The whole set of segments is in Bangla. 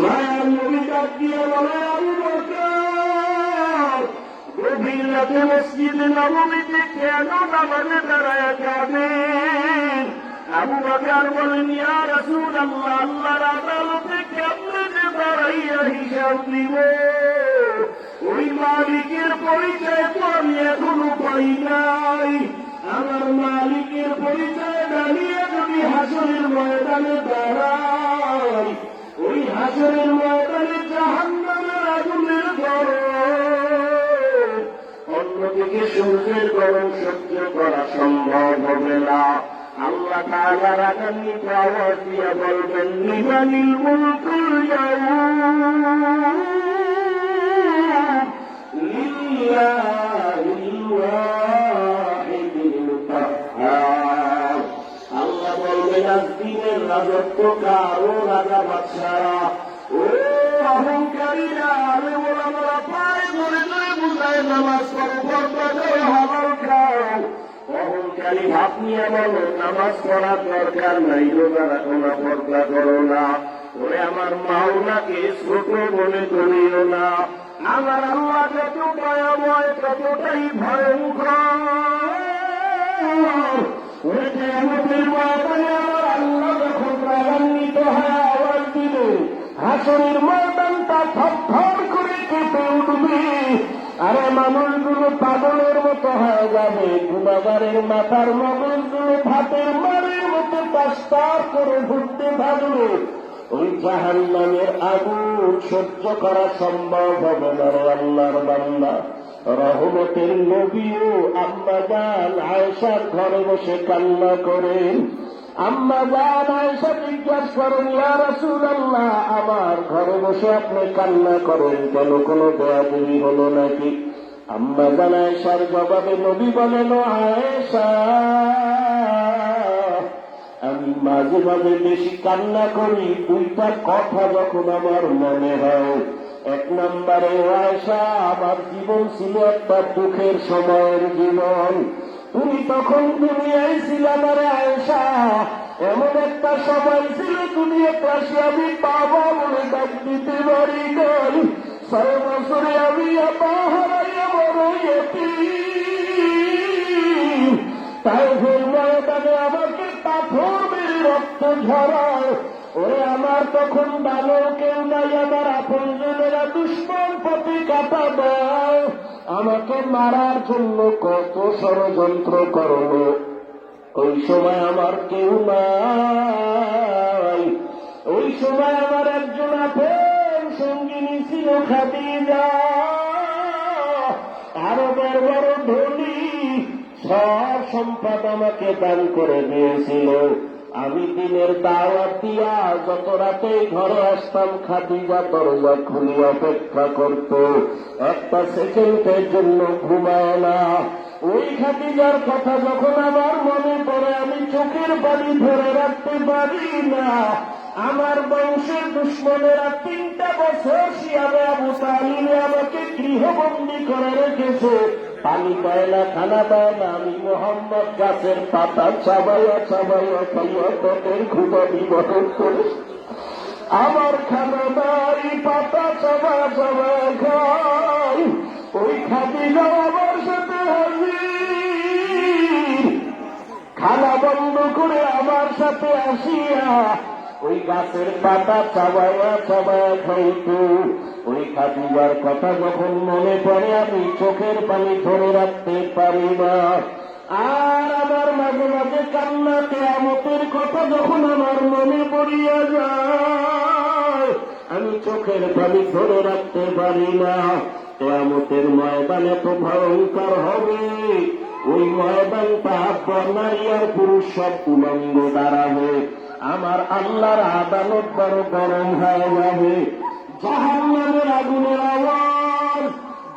মায়ার নবী ডাক দিয়ে বলে, আবু বকর, গভীর রাতে মসজিদে নববীতে কেন নামাজে দাঁড়ায় যাবেন? আবু বকর বলেন, ইয়া রাসূলুল্লাহ, আল্লাহর আদালতে কেমনে যে দাঁড়াইয়া হিসাব দিব? ওই মালিকের পরিচয় তো আমি এখনো পাই নাই। আমার মালিকের পরিচয় দাঁড়িয়ে যদি হাসরের ময়দানে দাঁড়াই, ওই হাসরের ময়দানে জাহান্নামের আগুনের গরম, অন্যদিকে সূর্যের গরম সহ্য করা সম্ভব হবে না। আল্লাহ তাআলার আগামীতে আওয়াজ দিয়ে বলবেন, লিমানিল মুলকুল ইয়াউম, লিল্লাহিল ওয়াহিদিল কাহ্হার। আল্লাহ বলবেন, আজ দিনের রাজত্ব কার? ও রাজা বাদশারা, ও অহংকারীরা, আরে ওলামারা পায়ে ধরে ধরে বুঝায় নামাজ পড়ো, পর্দা করো, হালাল খাও। অহংকারী ভাব নিয়ে বলো নামাজ পড়ার দরকার নাই, রোজা রাখো না, পর্দা করো না। ওরে আমার মাওলাকে ছোট মনে করিও না। আমার আল্লাহ যত ভয়াবয় ততটাই ভয়ঙ্কর। ওরে কিয়ামতের ময়দানে আমার আল্লাহ যখন রাগান্বিত হয়ে আওয়াজ দিবে, হাসরের ময়দানটা থরথর করে কেঁপে উঠবে। আরে মানুষগুলো পাগলের মতো হয়ে যাবে, গুনাহগারের মাথার মগজগুলো ভাতের মারের মতো পাস্তার করে ঘুরতে থাকবে। ওই জাহান্নামের আগুন সহ্য করা সম্ভব হবে না রে আল্লাহর বান্দা। রহমতের নবীও আম্মা জান আয়েশার ঘরে বসে কান্না করেন। আম্মা জান আয়েশা জিজ্ঞাসা করেন, ইয়া রাসূলুল্লাহ, আমার ঘরে বসে আপনি কান্না করেন কেন? কোনো বেয়াদবি হলো নাকি? আম্মা জান আয়েশার জবাবে নবী বলেন, আয়েশা, আমি মাঝে মাঝে বেশি কান্না করি দুইটা কথা যখন আমার মনে হয়। এক নম্বরে, আয়েশা, আমার জীবন ছিল একটা দুঃখের সময়ের জীবন। তুমি তখন দুনিয়ায় ছিলাম রে আয়েশা, এমন একটা সময় ছিল দুনিয়াতে আসি আমি বাবা বলে ডাক দিতে পারি নাই। 6 বছরে আমি আপা হারাইয়া বড় ইয়তীম। তাই ময়দানে আমাকে পাথর মেরে রক্ত ঝরায়। ওরে আমার তখন ভালো কেউ নাই, আমার আপনজনেরা দুশ্মন পথে কাটা দেয়। আমাকে মারার জন্য কত ষড়যন্ত্র করলো। ওই সময় আমার কেউ নাই। ওই সময় আমার একজন আপন সঙ্গিনী ছিল খাদিজা, আরবের বড় ধনী, সব সম্পদ আমাকে দান করে দিয়েছিল। আমি দিনের দাওয়াত দিয়া যত রাতে ঘরে আসতাম, খাদিজা দরজা খুলে অপেক্ষা করত, একটা সেকেন্ডের জন্য ঘুমায় না। ওই খাদিজার কথা যখন আমার মনে পড়ে, আমি চোখের পানি ধরে রাখতে পারি না। আমার বংশের দুশ্মনেরা 3টা বছর শিয়াবে আবু তালিবে আমাকে গৃহবন্দী করে রেখেছে। পানি পায় না, খানা পায় না। আমি মোহাম্মদ গাছের পাতা চাবাইয়া চাবাইয়া খাইয়া পেটের ক্ষুধা নিবারণ করে আমার খানা নাই, পাতা চাবা চাবা খাই। ওই খাদিজা আমার সাথে হাজির, খানা বন্ধ করে আমার সাথে আসিয়া ওই গাছের পাতা চাবাইয়া চাবাইয়া খাইত। ওই খাদিজার কথা যখন মনে পড়ে, আমি চোখের পানি ধরে রাখতে পারি না। আর আমার মাঝে মাঝে কান্না, কিয়ামতের কথা যখন আমার মনে পড়িয়া যায়, আমি চোখের পানি ধরে রাখতে পারি না। কিয়ামতের ময়দান এত ভয়ঙ্কর হবে, ওই ময়দানটা নারী আর পুরুষ সব উলঙ্গ দাঁড়াবে। আমার আল্লাহর আদালত বড় গরম হয়ে যাবে। জাহান্নামের আগুনের আওয়াজ,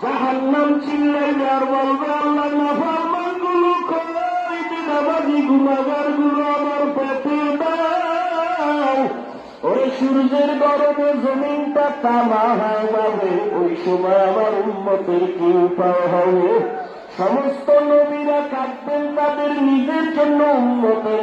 জাহান্নাম চিল্লাইবে আর বলবে, আল্লাহ নাফরমান গুলো কই, বিধাবাদী গুনাহগার গুলো আমার পেটে দাও। ওই সূর্যের গরমে জমিনটা তামা হয়ে যাবে। ওই সময় আমার উম্মতের কি উপায় হবে? সমস্ত নবীরা কাঁদবেন তাদের নিজের জন্য, উম্মতের